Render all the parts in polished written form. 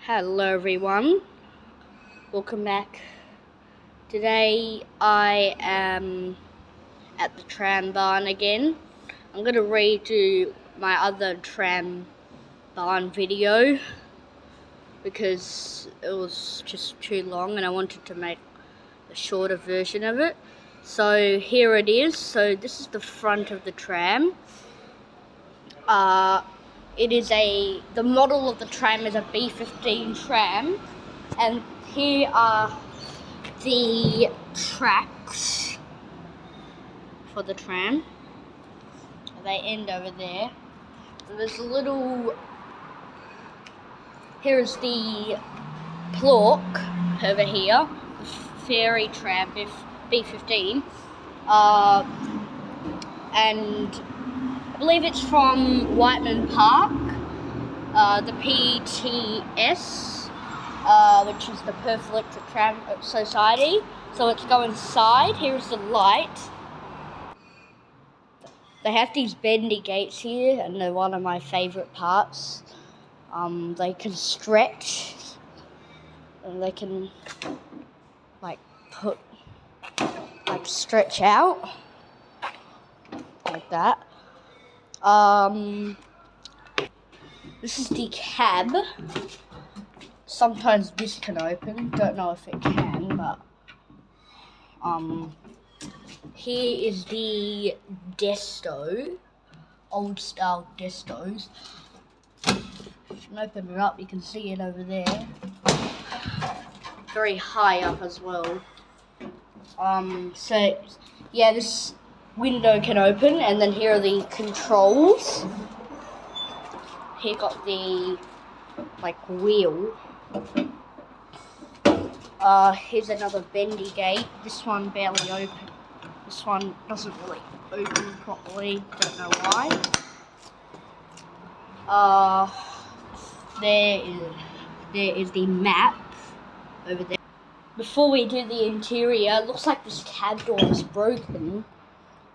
Hello everyone, welcome back. Today I am at the tram barn again. I'm going to redo my other tram barn video because it was just too long and I wanted to make a shorter version of it. So here it is. So this is the front of the tram. The model of the tram is a B15 tram, and here are the tracks for the tram. They end over there. There's a little. Here is the Plork over here, the Ferry tram B15, and I believe it's from Whiteman Park, the PTS, which is the Perth Electric Tram Society. So it's going side. Here's the light. They have these bendy gates here, and they're one of my favourite parts. They can stretch, and they can stretch out like that. This is the cab. Sometimes this can open. Don't know if it can, but here is the desto, old style destos. If you can open it up, you can see it over there. Very high up as well. So yeah, this window can open, and then here are the controls. Here got the wheel. Here's another bendy gate. This one barely open. This one doesn't really open properly. Don't know why. There is the map over there. Before we do the interior, it looks like this cab door is broken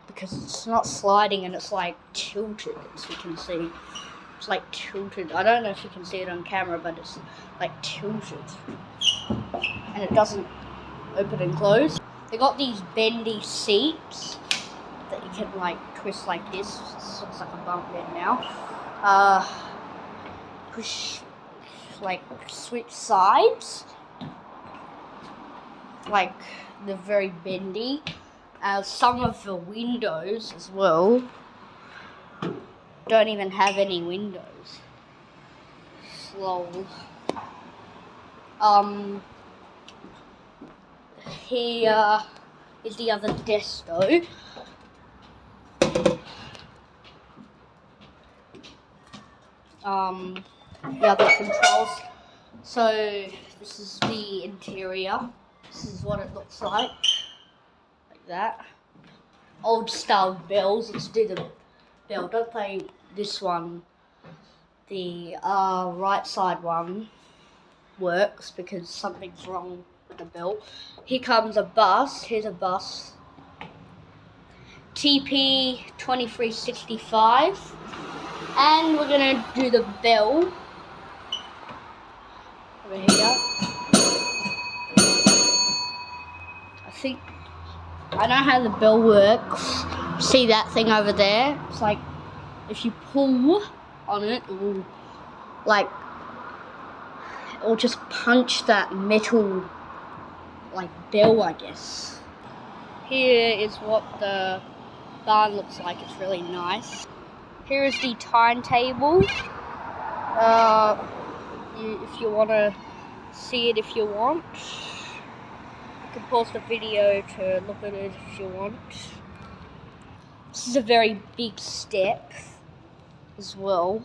because it's not sliding and it's tilted, as you can see. It's tilted. I don't know if you can see it on camera, but it's tilted. And it doesn't open and close. They got these bendy seats that you can twist like this. This looks like a bunk bed now. Push, switch sides. They're very bendy. Some of the windows as well don't even have any windows. Slow. Here is the other desto. The other controls. So this is the interior. This is what it looks like that. Old style bells. Let's do the bell. Don't play this one. The right side one works because something's wrong with the bell. Here comes a bus. Here's a bus. TP 2365. And we're gonna do the bell over here. I know how the bell works. See that thing over there? It's if you pull on it, it will just punch that metal bell, I guess. Here is what the barn looks like. It's really nice. Here is the timetable. If you want to see it, if you want. You can pause the video to look at it if you want. This is a very big step as well.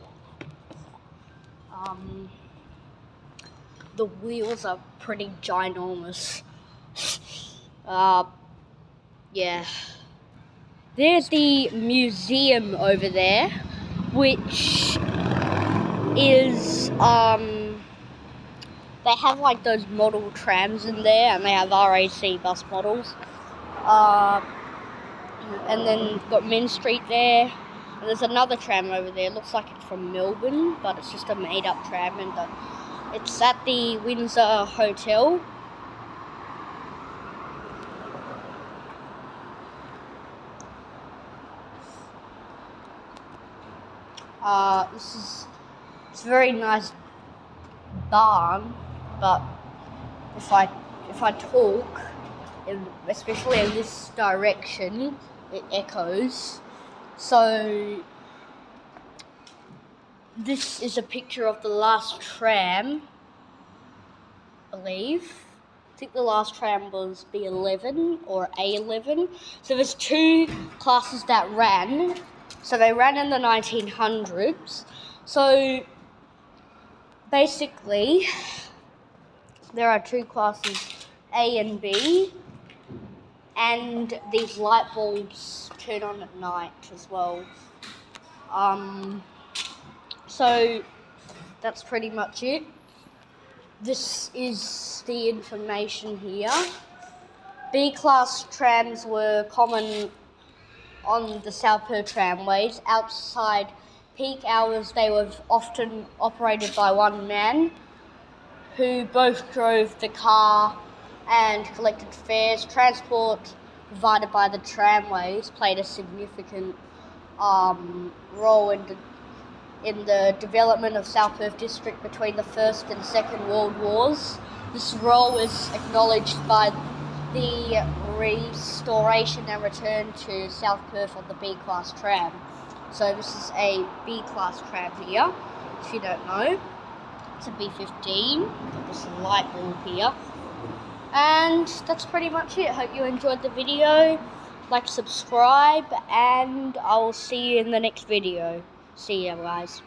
The wheels are pretty ginormous. Yeah. There's the museum over there, which is they have those model trams in there, and they have RAC bus models. And then got Main Street there, and there's another tram over there. Looks like it's from Melbourne, but it's just a made-up tram, and It's at the Windsor Hotel. It's a very nice barn, but if I talk, especially in this direction, it echoes. So this is a picture of the last tram, I believe. I think the last tram was B11 or A11. So there's two classes that ran. So they ran in the 1900s. So basically, there are two classes, A and B, and these light bulbs turn on at night as well. So that's pretty much it. This is the information here. B-class trams were common on the South Perth tramways. Outside peak hours, they were often operated by one man who both drove the car and collected fares. Transport provided by the tramways played a significant role in the development of South Perth district between the First and Second World Wars. This role is acknowledged by the restoration and return to South Perth of the B-class tram. So this is a B-class tram here, if you don't know. It's a B15, got this light bulb here. And that's pretty much it. Hope you enjoyed the video. Like, subscribe, and I will see you in the next video. See ya, guys.